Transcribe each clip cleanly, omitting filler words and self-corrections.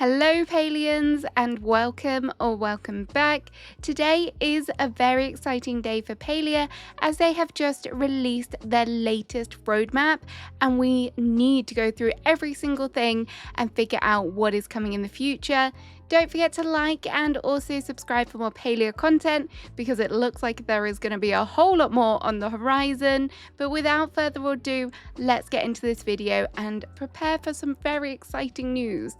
Hello, Palians, and welcome or welcome back. Today is a very exciting day for Palia as they have just released their latest roadmap, and we need to go through every single thing and figure out what is coming in the future. Don't forget to like and also subscribe for more Palia content because it looks like there is going to be a whole lot more on the horizon. But without further ado, let's get into this video and prepare for some very exciting news.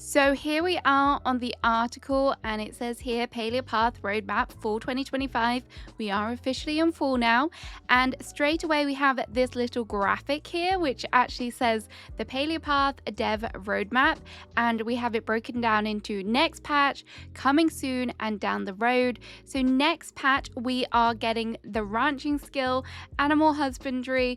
So here we are on the article, and it says here Palia Path Roadmap Fall 2025. We are officially in fall now, and straight away we have this little graphic here which actually says the Palia Path Dev Roadmap, and we have it broken down into next patch, coming soon, and down the road. So next patch we are getting the ranching skill, animal husbandry.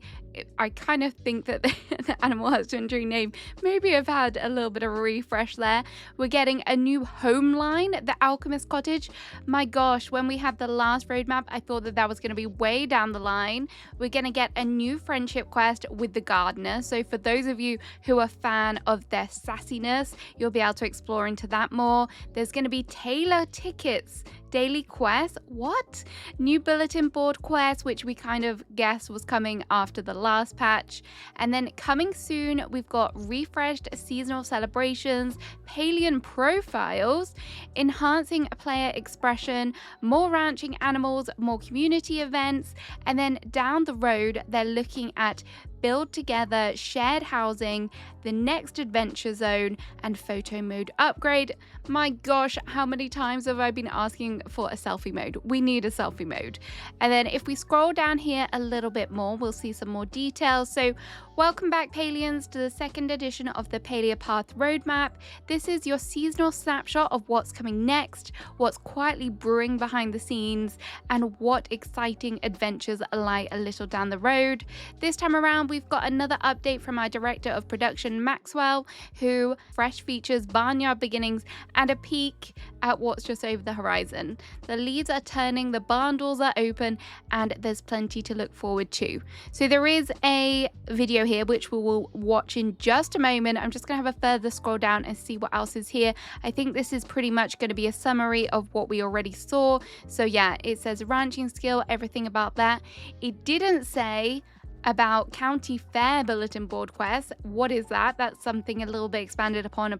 I kind of think that the animal husbandry name maybe have had a little bit of a refresh there. We're getting a new home line, the Alchemist Cottage. My gosh, when we had the last roadmap, I thought that was going to be way down the line. We're going to get a new friendship quest with the gardener. So for those of you who are a fan of their sassiness, you'll be able to explore into that more. There's going to be Taylor tickets, daily quests. What? New bulletin board quests, which we kind of guessed was coming after the last patch. And then coming soon, we've got refreshed seasonal celebrations, Palian profiles, enhancing player expression, more ranching animals, more community events, and then down the road, they're looking at build together, shared housing, the next adventure zone, and photo mode upgrade. My gosh, how many times have I been asking for a selfie mode? We need a selfie mode. And then if we scroll down here a little bit more, we'll see some more details. So welcome back, Palians, to the second edition of the Palia Path Roadmap. This is your seasonal snapshot of what's coming next, what's quietly brewing behind the scenes, and what exciting adventures lie a little down the road. This time around, we've got another update from our director of production, Maxwell, who fresh features barnyard beginnings and a peek at what's just over the horizon. The leaves are turning, the barn doors are open, and there's plenty to look forward to. So there is a video here which we will watch in just a moment. I'm just going to have a further scroll down and see what else is here. I think this is pretty much going to be a summary of what we already saw. So yeah, it says ranching skill, everything about that. It didn't say about county fair bulletin board quests. What is that? That's something a little bit expanded upon.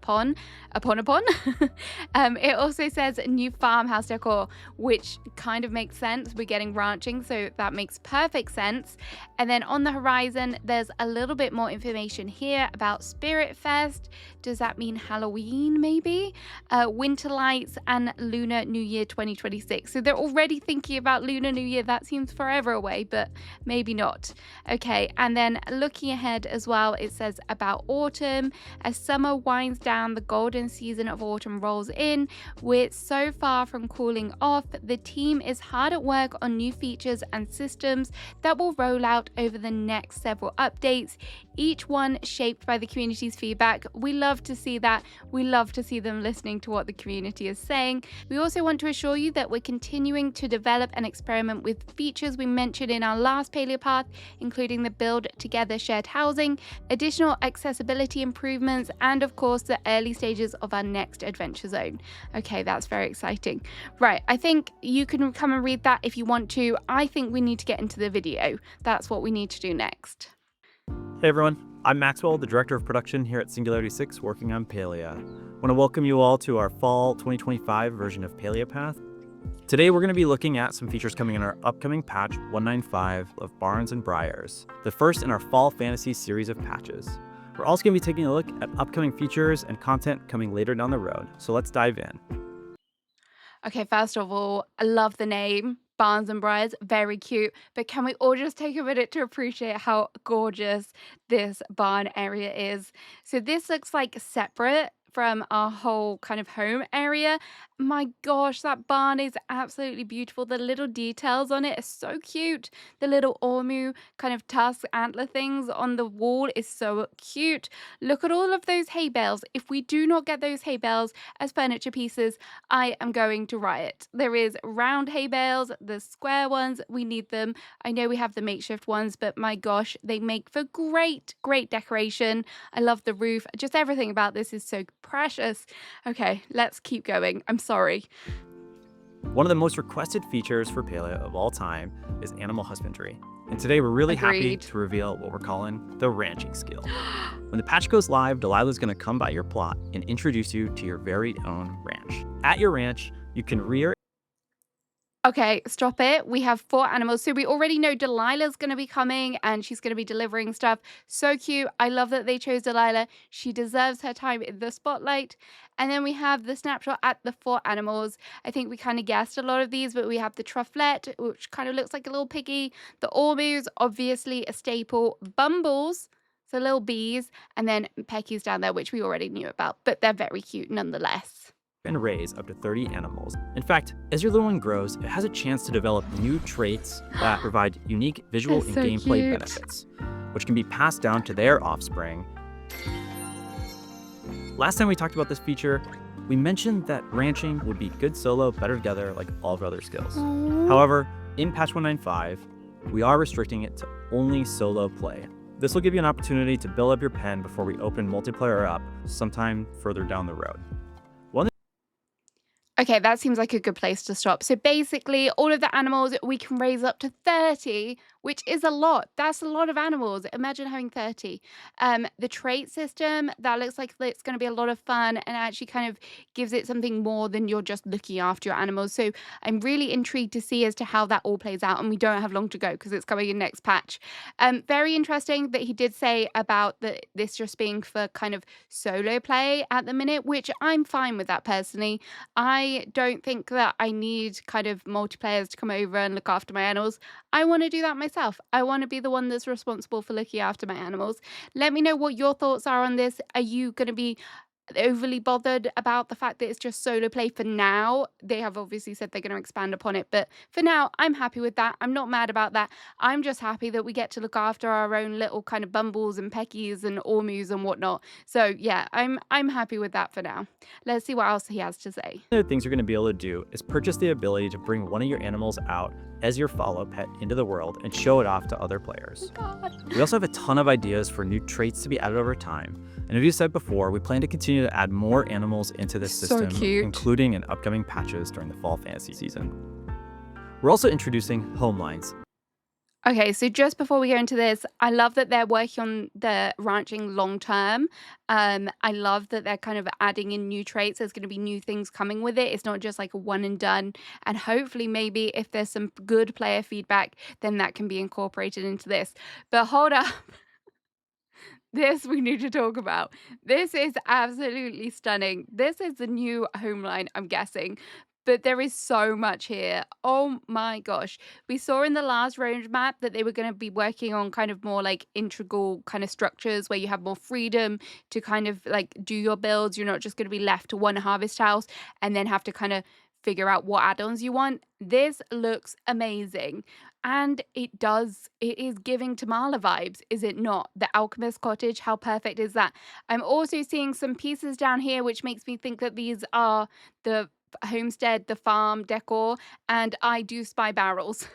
It also says new farmhouse decor, which kind of makes sense. We're getting ranching, so that makes perfect sense. And then on the horizon, there's a little bit more information here about Spirit Fest. Does that mean Halloween, maybe? Winter lights and Lunar New Year 2026. So they're already thinking about Lunar New Year. That seems forever away, but maybe not. Okay, and then looking ahead as well, it says about autumn. As summer winds down, the golden season of autumn rolls in. We're so far from cooling off. The team is hard at work on new features and systems that will roll out over the next several updates, each one shaped by the community's feedback. We love to see that. We love to see them listening to what the community is saying. We also want to assure you that we're continuing to develop and experiment with features we mentioned in our last Palia Path, including the build together shared housing, additional accessibility improvements, and of course the early stages of our next adventure zone. Okay, that's very exciting. Right, I think you can come and read that if you want to. I think we need to get into the video. That's what we need to do next. Hey everyone, I'm Maxwell, the Director of Production here at Singularity 6, working on Palia. I want to welcome you all to our Fall 2025 version of Palia Path. Today we're going to be looking at some features coming in our upcoming patch 195 of Barns and Briars, the first in our Fall Fantasy series of patches. We're also going to be taking a look at upcoming features and content coming later down the road, so let's dive in. Okay, first of all, I love the name. Barns and Briars, very cute. But can we all just take a minute to appreciate how gorgeous this barn area is? So this looks like separate from our whole kind of home area, My gosh, that barn is absolutely beautiful. The little details on it are so cute. The little Ormu kind of tusk antler things on the wall is so cute. Look at all of those hay bales. If we do not get those hay bales as furniture pieces, I am going to riot. There is round hay bales, the square ones, we need them. I know we have the makeshift ones, but my gosh, they make for great, great decoration. I love the roof. Just everything about this is so precious. Okay, let's keep going. I'm sorry. One of the most requested features for Palia of all time is animal husbandry. And today we're really happy Agreed. to reveal what we're calling the ranching skill. When the patch goes live, Delilah's going to come by your plot and introduce you to your very own ranch. At your ranch, you can rear. Okay, stop it. We have 4 animals. So we already know Delilah's going to be coming and she's going to be delivering stuff. So cute. I love that they chose Delilah. She deserves her time in the spotlight. And then we have the snapshot at the 4 animals. I think we kind of guessed a lot of these, but we have the trufflet, which kind of looks like a little piggy. The ormus, obviously a staple. Bumbles, so little bees. And then peckies down there, which we already knew about, but they're very cute nonetheless. And raise up to 30 animals. In fact, as your little one grows, it has a chance to develop new traits that provide unique visual They're and so gameplay cute. benefits, which can be passed down to their offspring. Last time we talked about this feature, we mentioned that ranching would be good solo, better together, like all of our other skills. Aw. However, in patch 195, we are restricting it to only solo play. This will give you an opportunity to build up your pen before we open multiplayer up sometime further down the road. Okay, that seems like a good place to stop. So basically, all of the animals we can raise up to 30, which is a lot. That's a lot of animals. Imagine having 30. The trait system, that looks like it's going to be a lot of fun and actually kind of gives it something more than you're just looking after your animals. So I'm really intrigued to see as to how that all plays out. And we don't have long to go because it's coming in next patch. Very interesting that he did say about this just being for kind of solo play at the minute, which I'm fine with that personally. I don't think that I need kind of multiplayers to come over and look after my animals. I want to do that myself. I want to be the one that's responsible for looking after my animals. Let me know what your thoughts are on this. Are you going to be overly bothered about the fact that it's just solo play for now? They have obviously said they're going to expand upon it, but for now, I'm happy with that. I'm not mad about that. I'm just happy that we get to look after our own little kind of bumbles and peckies and ormus and whatnot. So yeah, I'm happy with that for now. Let's see what else he has to say. One of the things you're going to be able to do is purchase the ability to bring one of your animals out as your follow pet into the world and show it off to other players. God. We also have a ton of ideas for new traits to be added over time. And as you said before, we plan to continue to add more animals into this So system, cute. including in upcoming patches during the fall fantasy season. We're also introducing home lines. Okay, so just before we go into this, I love that they're working on the ranching long term. I love that they're kind of adding in new traits. There's going to be new things coming with it. It's not just like a one and done. And hopefully, maybe if there's some good player feedback, then that can be incorporated into this. But hold up. This we need to talk about. This is absolutely stunning. This is the new home line, I'm guessing. But there is so much here. Oh my gosh. We saw in the last roadmap that they were going to be working on kind of more like integral kind of structures where you have more freedom to kind of like do your builds. You're not just going to be left to one harvest house and then have to kind of figure out what add-ons you want. This looks amazing. And it is giving Tamala vibes, is it not? The Alchemist Cottage, how perfect is that? I'm also seeing some pieces down here, which makes me think that these are the homestead, the farm decor, and I do spy barrels.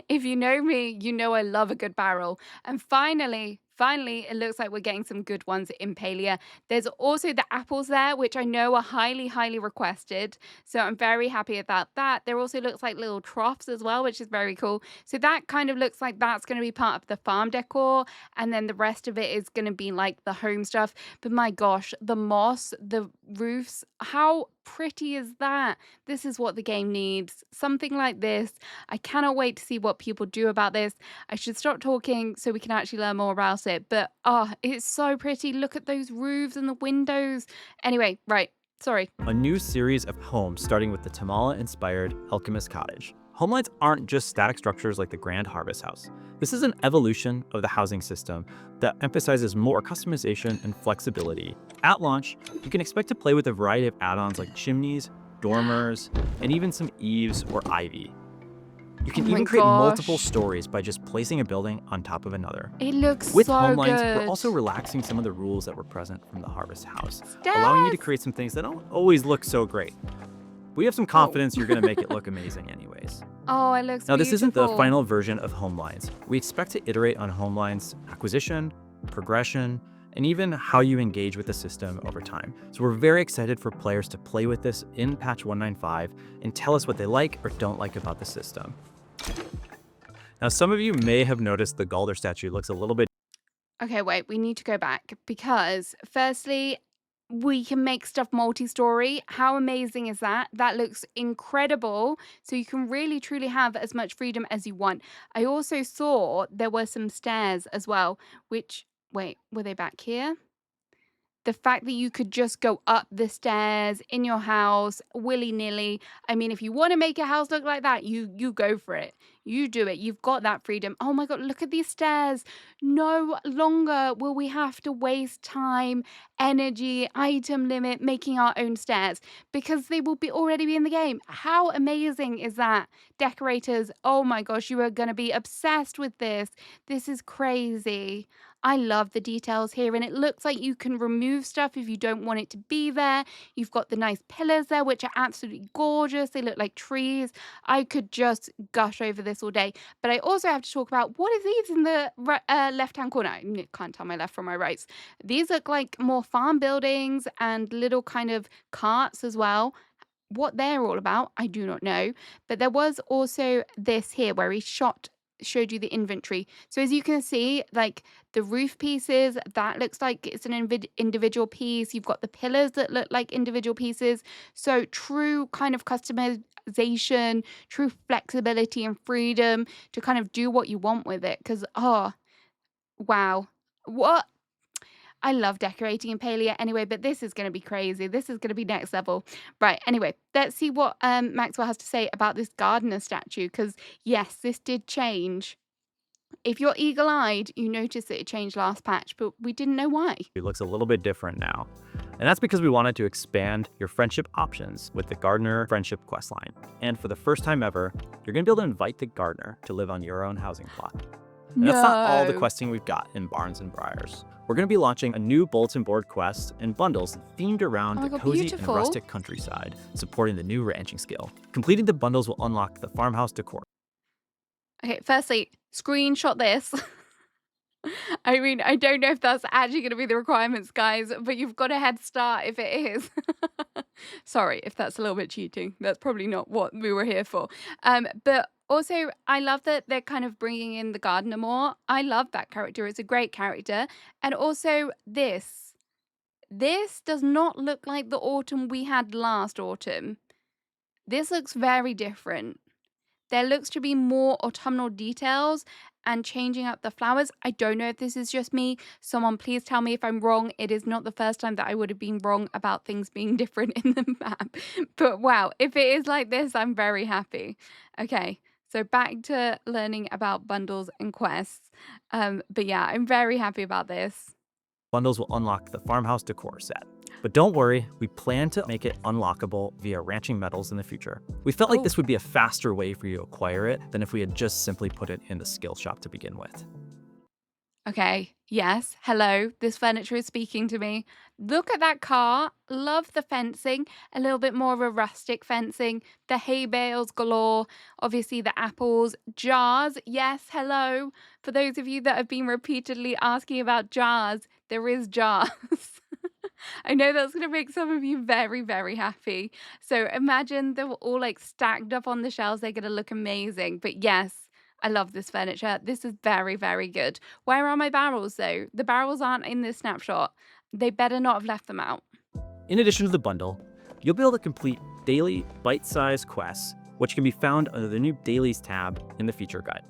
If you know me, you know I love a good barrel. And finally, it looks like we're getting some good ones in Palia. There's also the apples there, which I know are highly, highly requested. So I'm very happy about that. There also looks like little troughs as well, which is very cool. So that kind of looks like that's going to be part of the farm decor. And then the rest of it is going to be like the home stuff. But my gosh, the moss, the roofs, how pretty is that? This is what the game needs. Something like this. I cannot wait to see what people do about this. I should stop talking so we can actually learn more about it. But it's so pretty. Look at those roofs and the windows. Anyway, right. Sorry. A new series of homes starting with the Tamala-inspired Alchemist Cottage. Homelines aren't just static structures like the Grand Harvest House. This is an evolution of the housing system that emphasizes more customization and flexibility. At launch, you can expect to play with a variety of add-ons like chimneys, dormers, and even some eaves or ivy. You can Oh my even create multiple gosh. stories by just placing a building on top of another. It looks With so Homelines, we're good. also relaxing some of the rules that were present from the Harvest House, allowing you to Stairs. create some things that don't always look so great. We have some Oh. confidence you're going to make it look amazing anyways. Oh, it looks Now, this isn't the beautiful. final version of Homelines. We expect to iterate on Homelines acquisition, progression, and even how you engage with the system over time. So we're very excited for players to play with this in patch 195 and tell us what they like or don't like about the system. Now, some of you may have noticed the Galder statue looks a little bit Okay, wait, we need to go back because firstly, we can make stuff multi-story. How amazing is that? That looks incredible. So you can really truly have as much freedom as you want. I also saw there were some stairs as well, which, wait, were they back here? The fact that you could just go up the stairs in your house willy-nilly. I mean, if you want to make a house look like that, you go for it. You do it. You've got that freedom. Oh my God, look at these stairs. No longer will we have to waste time, energy, item limit making our own stairs because they will be already be in the game. How amazing is that? Decorators, oh my gosh, you are going to be obsessed with this. This is crazy. I love the details here, and it looks like you can remove stuff if you don't want it to be there. You've got the nice pillars there, which are absolutely gorgeous. They look like trees. I could just gush over this all day. But I also have to talk about what are these in the left-hand corner? I can't tell my left from my right. These look like more farm buildings and little kind of carts as well. What they're all about, I do not know. But there was also this here where he showed you the inventory. So as you can see, like the roof pieces, that looks like it's an individual piece. You've got the pillars that look like individual pieces. So true kind of customization, true flexibility and freedom to kind of do what you want with it. Because, oh, wow. What? I love decorating in Palia anyway, but this is going to be crazy. This is going to be next level. Right, anyway, let's see what Maxwell has to say about this gardener statue, because yes, this did change. If you're eagle-eyed, you notice that it changed last patch, but we didn't know why. looks a little bit different now. And that's because we wanted to expand your friendship options with the Gardener Friendship questline. And for the first time ever, you're going to be able to invite the gardener to live on your own housing plot. And that's not all the No. questing we've got in Barns and Briars. We're going to be launching a new bulletin board quest and bundles themed around Oh my the God, cozy beautiful. and rustic countryside, supporting the new ranching skill. Completing the bundles will unlock the farmhouse decor. Okay, firstly, screenshot this. I mean, I don't know if that's actually going to be the requirements, guys, but you've got a head start if it is. Sorry if that's a little bit cheating. That's probably not what we were here for. But also, I love that they're kind of bringing in the gardener more. I love that character. It's a great character. And also this. This does not look like the autumn we had last autumn. This looks very different. There looks to be more autumnal details and changing up the flowers. I don't know if this is just me. Someone please tell me if I'm wrong. It is not the first time that I would have been wrong about things being different in the map. But wow, if it is like this, I'm very happy. Okay, so back to learning about bundles and quests. But yeah, I'm very happy about this. Bundles will unlock the farmhouse decor set. But don't worry, we plan to make it unlockable via ranching metals in the future. We felt like Oh. this would be a faster way for you to acquire it than if we had just simply put it in the skill shop to begin with. Okay, yes, hello, this furniture is speaking to me. Look at that car, love the fencing, a little bit more of a rustic fencing, the hay bales galore, obviously the apples, jars, yes, hello. For those of you that have been repeatedly asking about jars, there is jars. I know that's going to make some of you very, very happy. So imagine they're all like stacked up on the shelves, they're going to look amazing. But yes, I love this furniture. This is very, very good. Where are my barrels though? The barrels aren't in this snapshot. They better not have left them out. In addition to the bundle, you'll be able to complete daily bite-sized quests, which can be found under the new Dailies tab in the feature guide.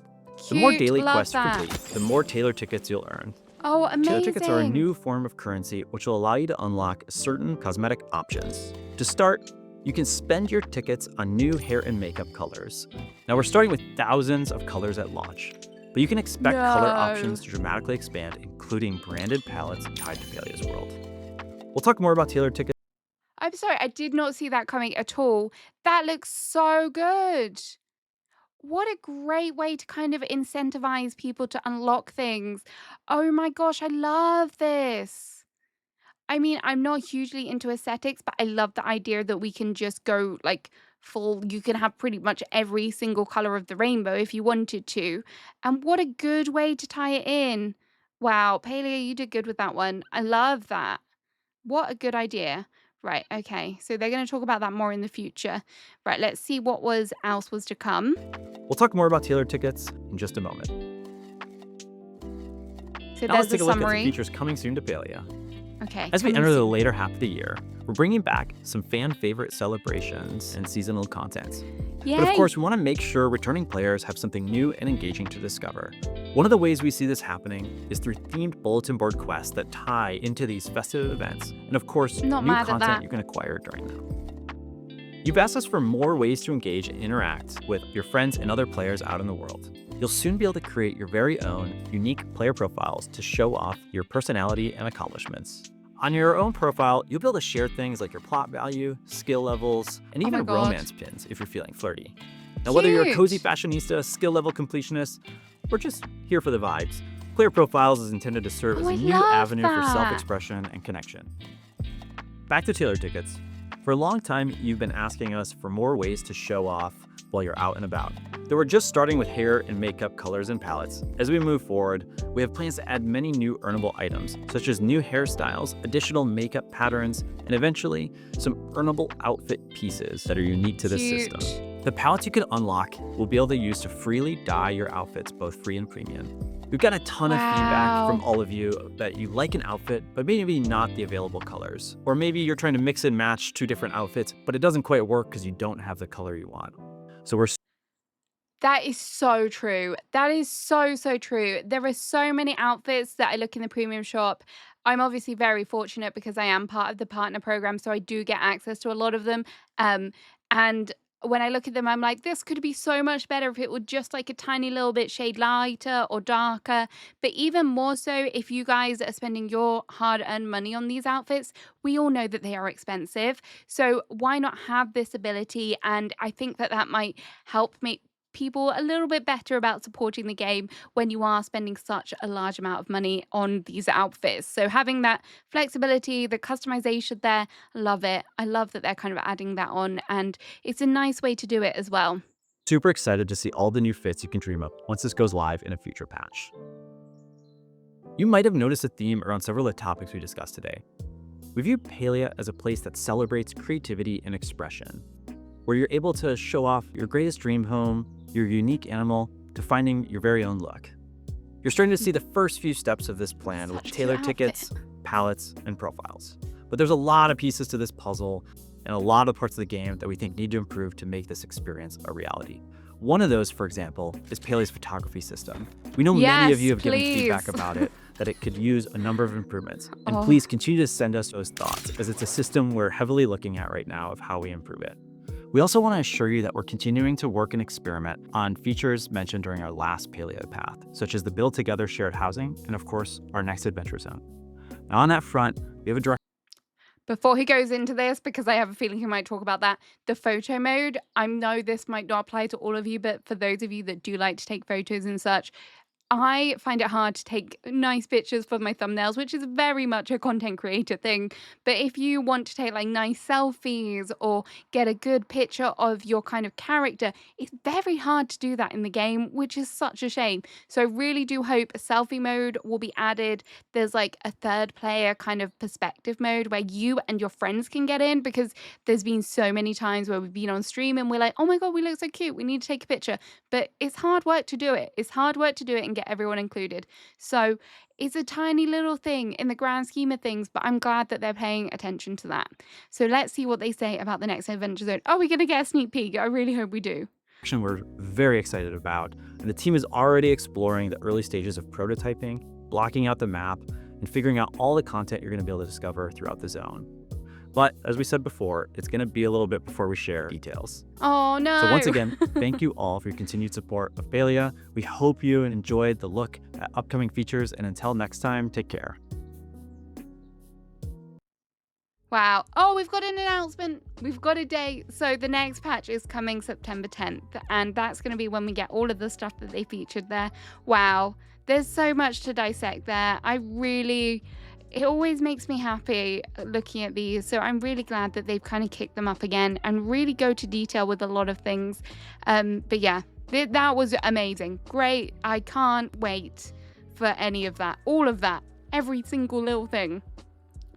The more Cute, daily love quests you that. complete, the more Tailor tickets you'll earn. Oh, amazing. Tailor tickets are a new form of currency which will allow you to unlock certain cosmetic options. To start, you can spend your tickets on new hair and makeup colors. Now we're starting with thousands of colors at launch, but you can expect color options No. to dramatically expand, including branded palettes tied to Palia's world. We'll talk more about tailored tickets. I'm sorry, I did not see that coming at all. That looks so good. What a great way to kind of incentivize people to unlock things. Oh my gosh, I love this. I mean, I'm not hugely into aesthetics, but I love the idea that we can just go like full, you can have pretty much every single color of the rainbow if you wanted to. And what a good way to tie it in. Wow, Palia, you did good with that one. I love that. What a good idea. Right, okay. So they're going to talk about that more in the future. Right, let's see what was else was to come. We'll talk more about tailored tickets in just a moment. So Now let's there's take a a look at the summary. features coming soon to Palia. Okay. As we coming enter the soon. later half of the year, we're bringing back some fan favorite celebrations and seasonal content. But of Yay. course, we want to make sure returning players have something new and engaging to discover. One of the ways we see this happening is through themed bulletin board quests that tie into these festive events, and of course, Not new mad at content that. you can acquire during them. You've asked us for more ways to engage and interact with your friends and other players out in the world. You'll soon be able to create your very own unique player profiles to show off your personality and accomplishments. On your own profile, you'll be able to share things like your plot value, skill levels, and Oh my even God. romance pins if you're feeling flirty. Now, whether you're a Cute. cozy fashionista, skill level completionist, or just here for the vibes, Player Profiles is intended to serve as Oh, a I new love avenue for that. self-expression and connection. Back to tailored tickets. For a long time, you've been asking us for more ways to show off while you're out and about. Though we're just starting with hair and makeup colors and palettes, as we move forward, we have plans to add many new earnable items, such as new hairstyles, additional makeup patterns, and eventually, some earnable outfit pieces that are unique to this Cute. system. The palettes you can unlock will be able to use to freely dye your outfits, both free and premium. We've got a ton of feedback from Wow. all of you that you like an outfit, but maybe not the available colors. Or maybe you're trying to mix and match two different outfits, but it doesn't quite work because you don't have the color you want. So we're That is so true. That is so, so true. There are so many outfits that I look in the premium shop. I'm obviously very fortunate because I am part of the partner program, so I do get access to a lot of them. And when I look at them, I'm like, this could be so much better if it were just like a tiny little bit shade lighter or darker. But even more so, if you guys are spending your hard earned money on these outfits, we all know that they are expensive. So why not have this ability? And I think that that might help make people a little bit better about supporting the game when you are spending such a large amount of money on these outfits. So having that flexibility, the customization there, love it. I love that they're kind of adding that on, and it's a nice way to do it as well. super excited to see all the new fits you can dream up once this goes live in a future patch. You might have noticed a theme around several of the topics we discussed today. We view Palia as a place that celebrates creativity and expression, where you're able to show off your greatest dream home, your unique animal, to finding your very own look. You're starting to see the first few steps of this plan with Such a cute tailored outfit. tickets, palettes, and profiles. But there's a lot of pieces to this puzzle and a lot of parts of the game that we think need to improve to make this experience a reality. One of those, for example, is Palia's photography system. We know many of Yes, you have given please. feedback about it, that it could use a number of improvements. And Oh. please continue to send us those thoughts, as it's a system we're heavily looking at right now of how we improve it. We also want to assure you that we're continuing to work and experiment on features mentioned during our last Palia path, such as the Build Together shared housing, and of course, our next adventure zone. Now on that front, we have a direct Before he goes into this, because I have a feeling he might talk about that, the photo mode, I know this might not apply to all of you, but for those of you that do like to take photos and such, I find it hard to take nice pictures for my thumbnails, which is very much a content creator thing. But if you want to take like nice selfies or get a good picture of your kind of character, it's very hard to do that in the game, which is such a shame. So I really do hope a selfie mode will be added. There's like a third player kind of perspective mode where you and your friends can get in, because there's been so many times where we've been on stream and we're like, oh my God, we look so cute, we need to take a picture. But it's hard work to do it. It's hard work to do it and get everyone included. So it's a tiny little thing in the grand scheme of things, but I'm glad that they're paying attention to that. So let's see what they say about the next Adventure Zone. Oh, we're going to get a sneak peek. I really hope we do. direction we're very excited about, and the team is already exploring the early stages of prototyping, blocking out the map, and figuring out all the content you're going to be able to discover throughout the zone. But as we said before, it's going to be a little bit before we share details. Oh no. So once again, thank you all for your continued support of Palia. We hope you enjoyed the look at upcoming features, and until next time, take care. Wow. Oh, we've got an announcement. We've got a date. So the next patch is coming September 10th, and that's going to be when we get all of the stuff that they featured there. Wow. There's so much to dissect there. It always makes me happy looking at these. So I'm really glad that they've kind of kicked them up again and really go to detail with a lot of things. But yeah, that was amazing. Great. I can't wait for any of that. All of that. Every single little thing.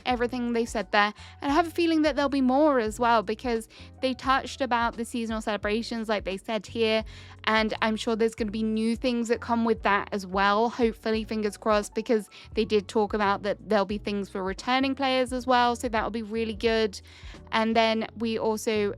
Everything they said there, and I have a feeling that there'll be more as well, because they touched about the seasonal celebrations like they said here, and I'm sure there's going to be new things that come with that as well, hopefully, fingers crossed, because they did talk about that there'll be things for returning players as well, so that'll be really good. And then we also,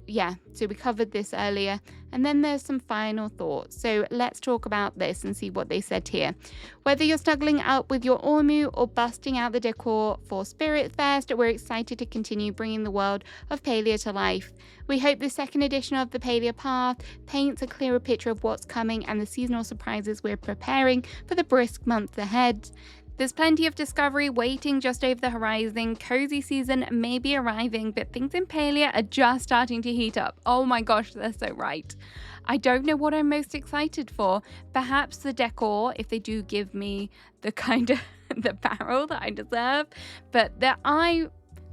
so we covered this earlier, and then there's some final thoughts. So let's talk about this and see what they said here. Whether you're snuggling up with your Ormu or busting out the decor for Spirit Fest, we're excited to continue bringing the world of Palia to life. We hope the second edition of the Palia Path paints a clearer picture of what's coming and the seasonal surprises we're preparing for the brisk months ahead. There's plenty of discovery waiting just over the horizon. Cozy season may be arriving, but things in Palia are just starting to heat up. Oh my gosh, they're so right. I don't know what I'm most excited for. Perhaps the decor, if they do give me the kind of the barrel that I deserve. But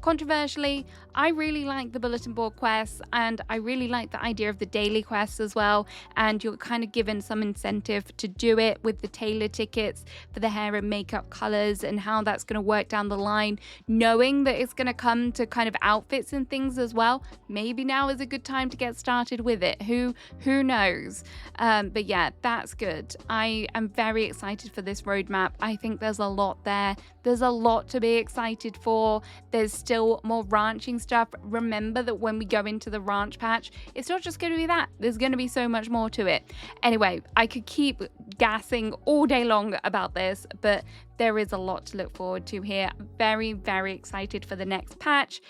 controversially, I really like the bulletin board quests, and I really like the idea of the daily quests as well, and you're kind of given some incentive to do it with the tailor tickets for the hair and makeup colors and how that's going to work down the line, knowing that it's going to come to kind of outfits and things as well. Maybe now is a good time to get started with it. Who knows? But yeah, that's good. I am very excited for this roadmap. I think there's a lot there. There's a lot to be excited for. There's still more ranching stuff. Remember that when we go into the ranch patch, it's not just going to be that. There's going to be so much more to it. Anyway, I could keep gassing all day long about this, but there is a lot to look forward to here. Very, very excited for the next patch.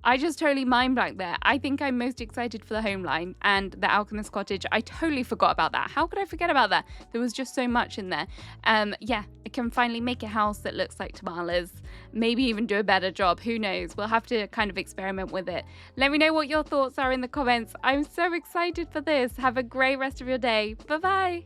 I just totally mind blanked there. I think I'm most excited for the home line and the Alchemist Cottage. I totally forgot about that. How could I forget about that? There was just so much in there. I can finally make a house that looks like Tamala's. Maybe even do a better job. Who knows? We'll have to kind of experiment with it. Let me know what your thoughts are in the comments. I'm so excited for this. Have a great rest of your day. Bye-bye.